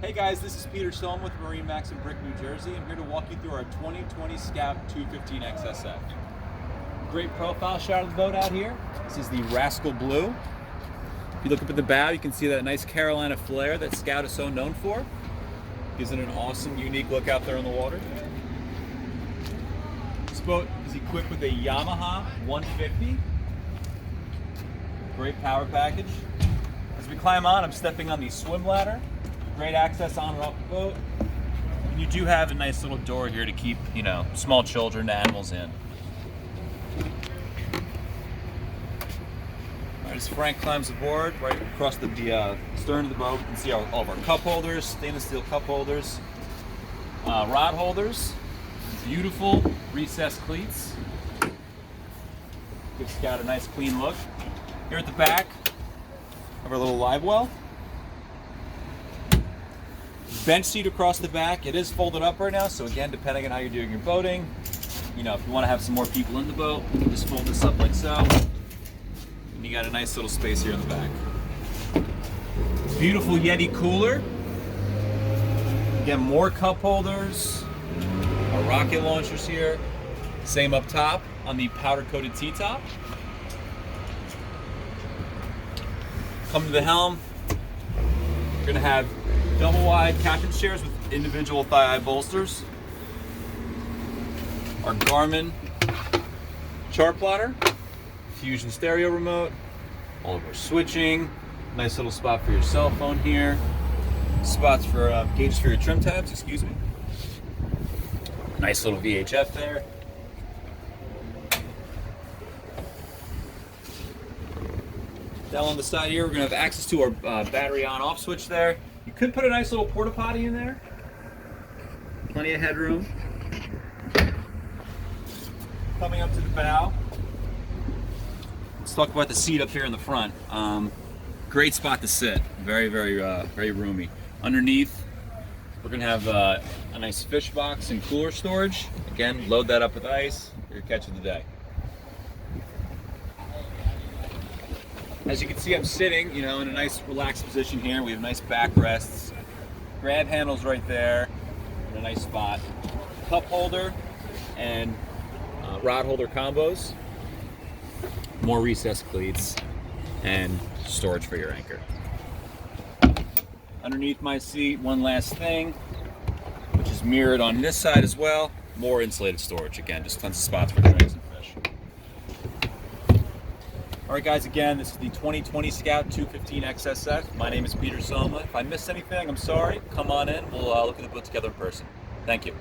Hey guys, this is Peter Stone with MarineMax Brick, New Jersey. I'm here to walk you through our 2020 Scout 215 XSF. Great profile shot of the boat out here. This is the Rascal Blue. If you look up at the bow, you can see that nice Carolina flare that Scout is so known for. Gives it an awesome, unique look out there on the water. This boat is equipped with a Yamaha 150. Great power package. As we climb on, I'm stepping on the swim ladder. Great access on and off the boat. And you do have a nice little door here to keep, small children and animals in. All right, as Frank climbs aboard, right across the stern of the boat, you can see all of our cup holders, stainless steel cup holders, rod holders, beautiful recessed cleats. Gives Scout a nice clean look. Here at the back of our little live well. Bench seat across the back. It is folded up right now, so again, depending on how you're doing your boating, if you want to have some more people in the boat, you can just fold this up like so. And you got a nice little space here in the back. Beautiful Yeti cooler. Again, more cup holders. Our rocket launchers here. Same up top on the powder-coated T-top. Come to the helm. You're gonna have double wide captain's chairs with individual thigh-high bolsters. Our Garmin chart plotter, Fusion stereo remote, all of our switching, nice little spot for your cell phone here, spots for gauges for your trim tabs, excuse me. Nice little VHF there. Down on the side here, we're gonna have access to our battery on-off switch there. You could put a nice little porta potty in there. Plenty of headroom. Coming up to the bow. Let's talk about the seat up here in the front. Great spot to sit. Very, very roomy. Underneath, we're gonna have a nice fish box and cooler storage. Again, load that up with ice. Your catch of the day. As you can see, I'm sitting, in a nice relaxed position here. We have nice backrests, grab handles right there, in a nice spot. Cup holder and rod holder combos. More recessed cleats and storage for your anchor. Underneath my seat, one last thing, which is mirrored on this side as well. More insulated storage. Again, just tons of spots for drinks and fish. All right, guys, again, this is the 2020 Scout 215 XSF. My name is Peter Soma. If I missed anything, I'm sorry. Come on in. We'll look at the boat together in person. Thank you.